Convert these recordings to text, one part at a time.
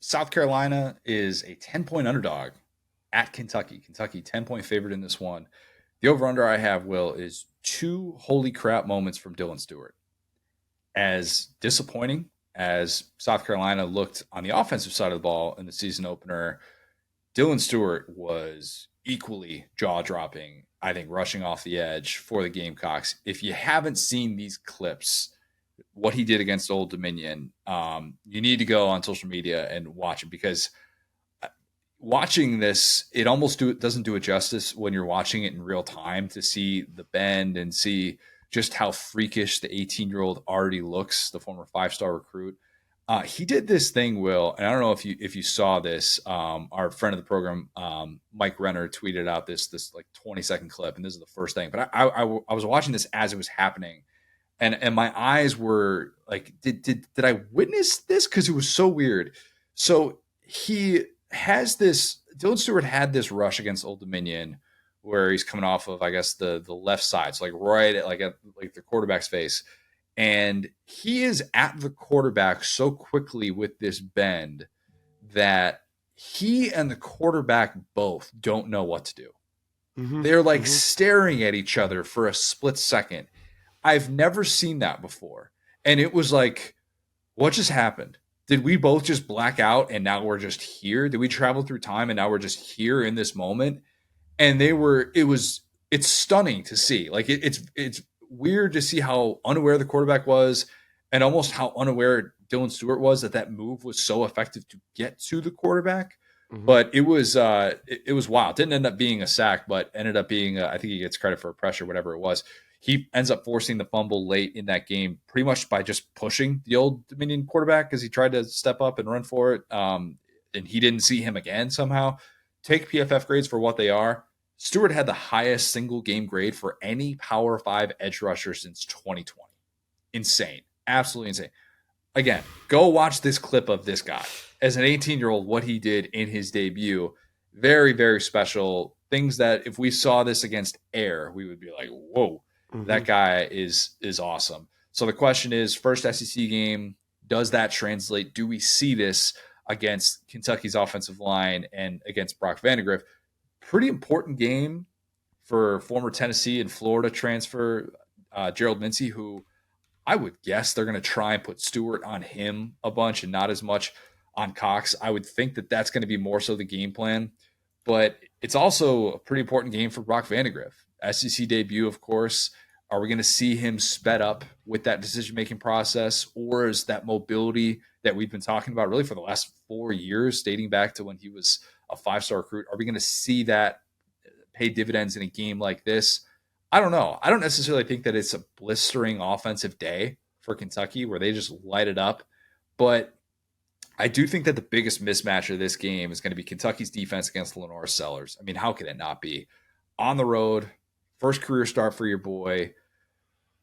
South Carolina is a 10-point underdog at Kentucky. Kentucky 10-point favorite in this one. The over-under I have, Will, is two holy crap moments from Dylan Stewart. As disappointing as South Carolina looked on the offensive side of the ball in the season opener, Dylan Stewart was equally jaw dropping, I think, rushing off the edge for the Gamecocks. If you haven't seen these clips, what he did against Old Dominion, you need to go on social media and watch it because watching this, it almost doesn't do it justice when you're watching it in real time to see the bend and see just how freakish the 18-year-old already looks, the former five-star recruit. He did this thing, Will, and I don't know if you saw this. Our friend of the program, Mike Renner, tweeted out this like 20-second clip, and this is the first thing. But I was watching this as it was happening, and my eyes were like, did I witness this? Because it was so weird. So he has this. Dylan Stewart had this rush against Old Dominion where he's coming off of, I guess, the left side, so like right at like the quarterback's face. And he is at the quarterback so quickly with this bend that he and the quarterback both don't know what to do. They're like staring at each other for a split second. I've never seen that before. And it was like, what just happened? Did we both just black out and now we're just here? Did we travel through time and now we're just here in this moment? And it's stunning to see. Like it's weird to see how unaware the quarterback was and almost how unaware Dylan Stewart was that move was so effective to get to the quarterback. But it was wild. Didn't end up being a sack, but ended up being I think he gets credit for a pressure, whatever it was. He ends up forcing the fumble late in that game, pretty much by just pushing the Old Dominion quarterback because he tried to step up and run for it, and he didn't see him again somehow. Take PFF grades for what they are. Stewart had the highest single game grade for any Power 5 edge rusher since 2020. Insane. Absolutely insane. Again, go watch this clip of this guy. As an 18-year-old, what he did in his debut, very, very special. Things that if we saw this against Air, we would be like, whoa, that guy is awesome. So the question is, first SEC game, does that translate? Do we see this against Kentucky's offensive line and against Brock Vandagriff? Pretty important game for former Tennessee and Florida transfer Gerald Mincey, who I would guess they're going to try and put Stewart on him a bunch and not as much on Cox. I would think that that's going to be more so the game plan. But it's also a pretty important game for Brock Vandagriff. SEC debut, of course. Are we going to see him sped up with that decision-making process? Or is that mobility that we've been talking about really for the last 4 years, dating back to when he was a five-star recruit, are we going to see that pay dividends in a game like this? I don't know. I don't necessarily think that it's a blistering offensive day for Kentucky where they just light it up. But I do think that the biggest mismatch of this game is going to be Kentucky's defense against Lenore Sellers. I mean, how could it not be? On the road, first career start for your boy.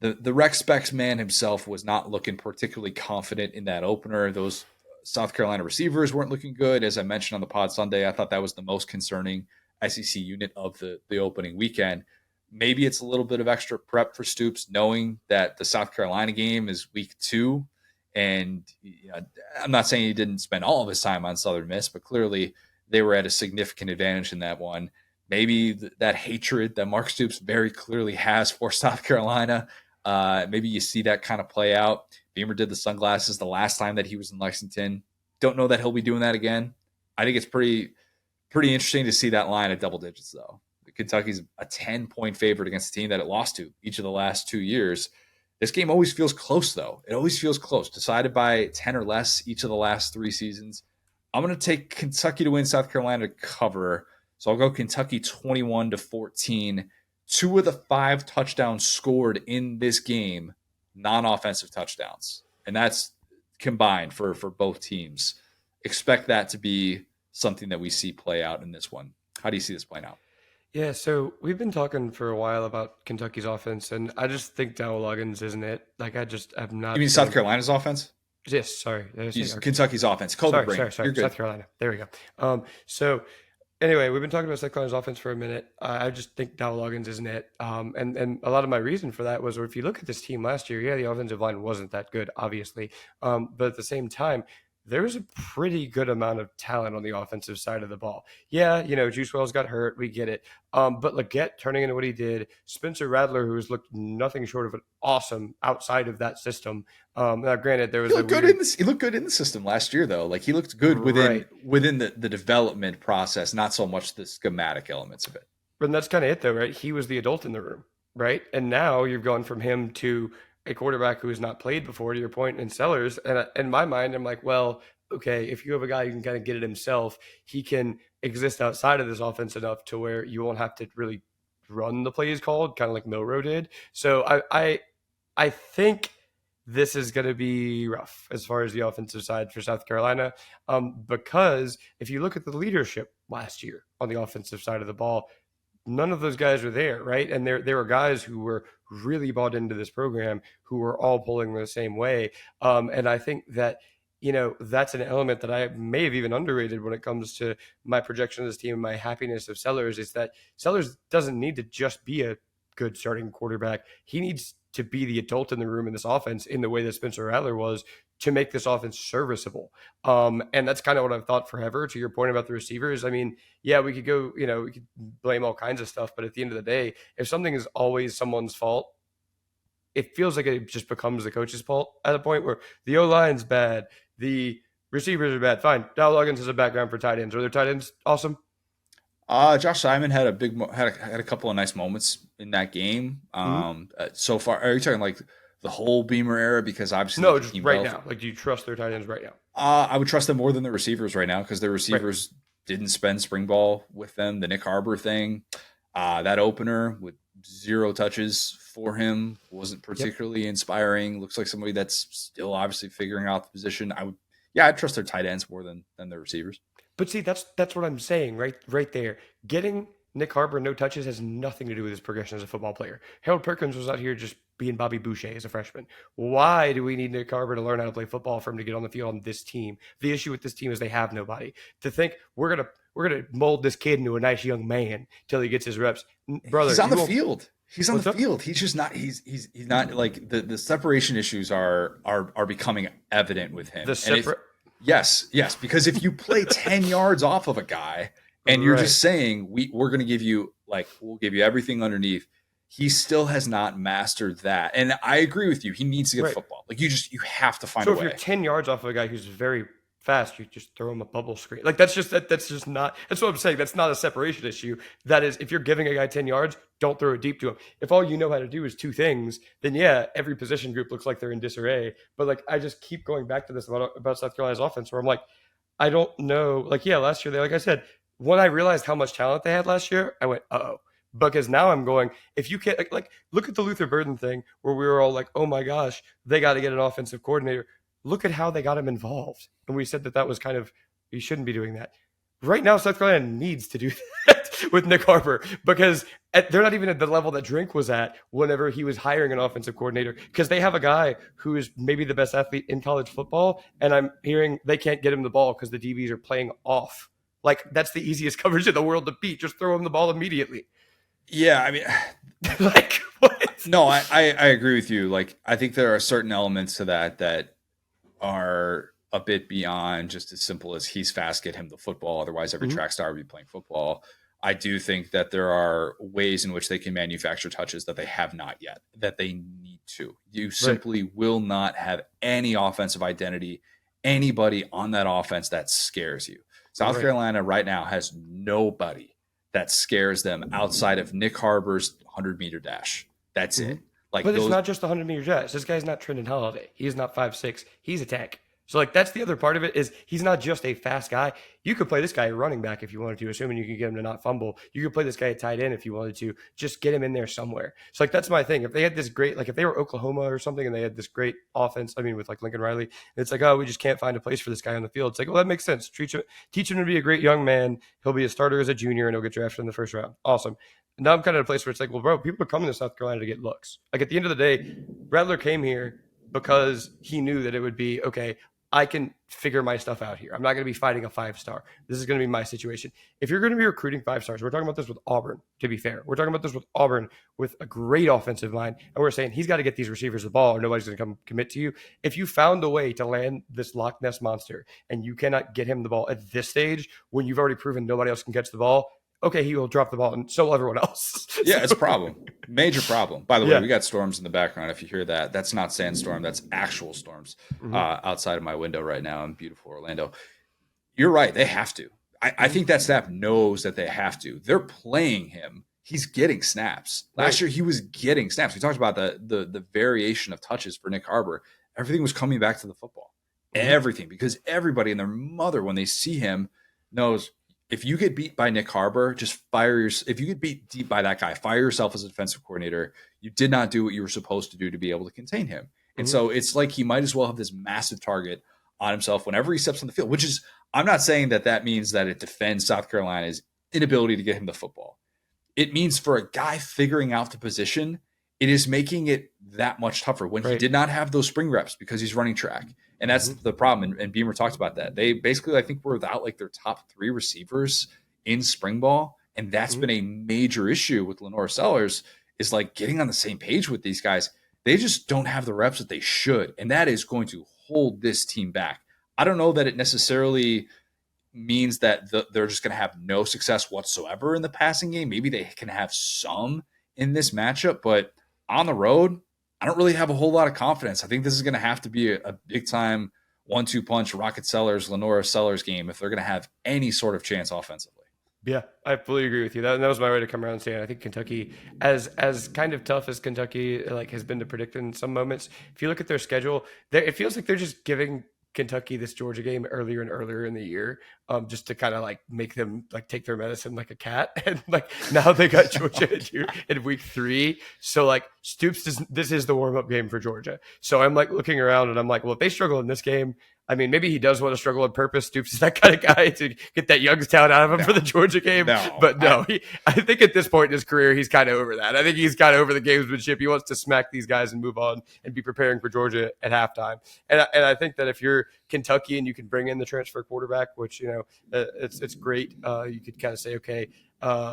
The Rex Specs man himself was not looking particularly confident in that opener. Those South Carolina receivers weren't looking good. As I mentioned on the pod Sunday, I thought that was the most concerning SEC unit of the opening weekend. Maybe it's a little bit of extra prep for Stoops, knowing that the South Carolina game is week 2. And I'm not saying he didn't spend all of his time on Southern Miss, but clearly they were at a significant advantage in that one. Maybe that hatred that Mark Stoops very clearly has for South Carolina, maybe you see that kind of play out. Beamer did the sunglasses the last time that he was in Lexington. Don't know that he'll be doing that again. I think it's pretty interesting to see that line at double digits, though. Kentucky's a 10-point favorite against a team that it lost to each of the last 2 years. This game always feels close, though. It always feels close, decided by 10 or less each of the last 3 seasons. I'm going to take Kentucky to win, South Carolina to cover. So I'll go Kentucky 21-14. 2 of the 5 touchdowns scored in this game, non-offensive touchdowns. And that's combined for both teams. Expect that to be something that we see play out in this one. How do you see this playing out? Yeah, so we've been talking for a while about Kentucky's offense, and I just think Dowell Loggins isn't it. Like, I just have not You mean seen South him. Carolina's offense? Yes, sorry. Did I say Kentucky's offense. Call the brain. Sorry. You're good. South Carolina. There we go. So anyway, we've been talking about South Carolina's offense for a minute. I just think Dowell Loggins isn't it. And a lot of my reason for that was, or if you look at this team last year, yeah, the offensive line wasn't that good, obviously. But at the same time, there's a pretty good amount of talent on the offensive side of the ball. Yeah, Juice Wells got hurt. We get it. But Leggett turning into what he did, Spencer Rattler, who has looked nothing short of an awesome outside of that system. Now, granted, there He was a looked good weird in this. He looked good in the system last year, though. Like he looked good right. within the development process, not so much the schematic elements of it. But that's kind of it, though, right? He was the adult in the room, right? And now you've gone from him to a quarterback who has not played before, to your point, in Sellers. And in my mind, I'm like, well, okay, if you have a guy who can kind of get it himself, he can exist outside of this offense enough to where you won't have to really run the plays called, kind of like Milrow did. So I think this is going to be rough as far as the offensive side for South Carolina, because if you look at the leadership last year on the offensive side of the ball, none of those guys were there, right? And there were guys who were really bought into this program who were all pulling the same way. And I think that, that's an element that I may have even underrated when it comes to my projection of this team and my happiness of Sellers, is that Sellers doesn't need to just be a good starting quarterback. He needs to be the adult in the room in this offense in the way that Spencer Rattler was, to make this offense serviceable. And that's kind of what I've thought forever. To your point about the receivers, I mean, yeah, we could go, we could blame all kinds of stuff, but at the end of the day, if something is always someone's fault, it feels like it just becomes the coach's fault at a point where the O-line's bad, the receivers are bad. Fine. Dow Loggins has a background for tight ends. Are their tight ends awesome? Josh Simon had had a couple of nice moments in that game. Mm-hmm. So far, are you talking like the whole Beamer era? Because obviously, No, just right now. Like, do you trust their tight ends right now? I would trust them more than the receivers right now, because the receivers right. didn't spend spring ball with them. The Nick Harbor thing, that opener with 0 touches for him wasn't particularly inspiring. Looks like somebody that's still obviously figuring out the position. I'd trust their tight ends more than their receivers. But see, that's what I'm saying, right there. Getting Nick Harbor no touches has nothing to do with his progression as a football player. Harold Perkins was out here just being Bobby Boucher as a freshman. Why do we need Nick Harbor to learn how to play football for him to get on the field on this team? The issue with this team is they have nobody. To think we're gonna mold this kid into a nice young man till he gets his reps, brother. He's on the field. He's on the field. He's just not. He's not, like, the separation issues are becoming evident with him. Yes, because if you play 10 yards off of a guy and you're just saying we're going to give you, like, we'll give you everything underneath, he still has not mastered that. And I agree with you. He needs to get football. Like, you have to find a way. So if you're 10 yards off of a guy who's very fast, you just throw him a bubble screen. Like, that's just not, that's what I'm saying. That's not a separation issue. That is, if you're giving a guy 10 yards, don't throw it deep to him. If all you know how to do is 2 things, then yeah, every position group looks like they're in disarray. But like, I just keep going back to this about South Carolina's offense, where I'm like, I don't know. Like, yeah, last year, like I said, when I realized how much talent they had last year, I went, uh-oh. Because now I'm going, if you can't, like, look at the Luther Burden thing where we were all like, oh my gosh, they got to get an offensive coordinator. Look at how they got him involved. And we said that was kind of, you shouldn't be doing that. Right now, South Carolina needs to do that with Nick Harbor, because they're not even at the level that Drink was at whenever he was hiring an offensive coordinator, because they have a guy who is maybe the best athlete in college football, and I'm hearing they can't get him the ball because the DBs are playing off. Like, that's the easiest coverage in the world to beat. Just throw him the ball immediately. Yeah, I mean, like, what? No, I agree with you. Like, I think there are certain elements to that are a bit beyond just as simple as he's fast, get him the football. Otherwise, every track star would be playing football. I do think that there are ways in which they can manufacture touches that they have not yet, that they need to. You simply will not have any offensive identity, anybody on that offense that scares you. South Carolina right now has nobody that scares them outside of Nick Harbor's 100-meter dash. That's it. Like, but it's not just the 100-meter dash. This guy's not Trendon Holiday. He's not 5'6". He's a tank. So, like, that's the other part of it, is he's not just a fast guy. You could play this guy at running back if you wanted to, assuming you could get him to not fumble. You could play this guy at tight end if you wanted to. Just get him in there somewhere. So, like, that's my thing. If they had this great, like, if they were Oklahoma or something and they had this great offense, I mean, with, like, Lincoln Riley, and it's like, oh, we just can't find a place for this guy on the field. It's like, well, that makes sense. Teach him to be a great young man. He'll be a starter as a junior, and he'll get drafted in the first round. Awesome. Now I'm kind of at a place where it's like, well, bro, people are coming to South Carolina to get looks. Like, at the end of the day, Rattler came here because he knew that it would be, okay, I can figure my stuff out here. I'm not going to be fighting a 5-star. This is going to be my situation. If you're going to be recruiting 5-stars, we're talking about this with Auburn, to be fair. We're talking about this with Auburn with a great offensive line. And we're saying he's got to get these receivers the ball or nobody's going to come commit to you. If you found a way to land this Loch Ness monster and you cannot get him the ball at this stage when you've already proven nobody else can catch the ball, okay, he will drop the ball, and so will everyone else. Yeah, it's a problem. Major problem. By the way, we got storms in the background. If you hear that, that's not sandstorm. That's actual storms outside of my window right now in beautiful Orlando. You're right. They have to. I think that staff knows that they have to. They're playing him. He's getting snaps. Last year, he was getting snaps. We talked about the variation of touches for Nick Harbor. Everything was coming back to the football. Everything. Because everybody and their mother, when they see him, knows – if you get beat by Nick Harbor, just if you get beat deep by that guy, fire yourself as a defensive coordinator. You did not do what you were supposed to do to be able to contain him. And so it's like he might as well have this massive target on himself whenever he steps on the field, which is, I'm not saying that means that it defends South Carolina's inability to get him the football. It means for a guy figuring out the position, it is making it that much tougher when he did not have those spring reps because he's running track. And that's the problem. And Beamer talked about that. They basically, I think, were without like their top 3 receivers in spring ball. And that's been a major issue with Lenora Sellers, is like getting on the same page with these guys. They just don't have the reps that they should. And that is going to hold this team back. I don't know that it necessarily means that they're just going to have no success whatsoever in the passing game. Maybe they can have some in this matchup, but on the road, I don't really have a whole lot of confidence. I think this is going to have to be a big-time 1-2 punch Rocket Sellers, Lenora Sellers game if they're going to have any sort of chance offensively. Yeah, I fully agree with you. That was my way to come around and say it. I think Kentucky, as kind of tough as Kentucky like has been to predict in some moments, if you look at their schedule, it feels like they're just giving Kentucky this Georgia game earlier and earlier in the year, just to kind of like make them like take their medicine like a cat. And like now they got Georgia in week 3. So like Stoops, this is the warm-up game for Georgia. So I'm like looking around and I'm like, well, if they struggle in this game, I mean, maybe he does want to struggle on purpose. Stoops is that kind of guy to get that Youngstown out of him for the Georgia game. But no, I think at this point in his career, he's kind of over that. I think he's kind of over the gamesmanship. He wants to smack these guys and move on and be preparing for Georgia at halftime. And I think that if you're Kentucky and you can bring in the transfer quarterback, which, you know, it's great. You could kind of say, okay,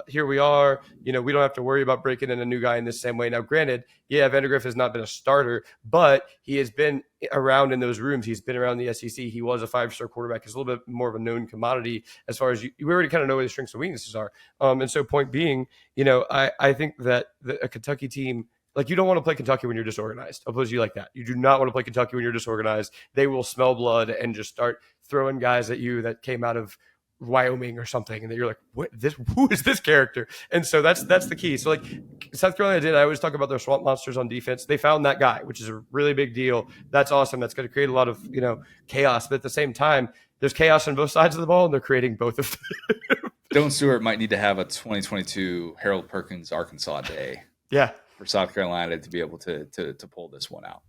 here we are. You know, we don't have to worry about breaking in a new guy in the same way. Now, granted, yeah, Vandegrift has not been a starter, but he has been around in those rooms. He's been around the SEC. He was a 5-star quarterback. He's a little bit more of a known commodity as far as we already kind of know what his strengths and weaknesses are. And so point being, you know, I think that a Kentucky team, like, you don't want to play Kentucky when you're disorganized. I'll put you like that. You do not want to play Kentucky when you're disorganized. They will smell blood and just start throwing guys at you that came out of Wyoming or something, and that you're like, who is this character? And so that's the key. So like South Carolina I always talk about their swamp monsters on defense. They found that guy, which is a really big deal. That's awesome. That's going to create a lot of, you know, chaos. But at the same time, there's chaos on both sides of the ball, and they're creating both of them. Dylan Stewart might need to have a 2022 Harold Perkins Arkansas day. Yeah. For South Carolina to be able to pull this one out.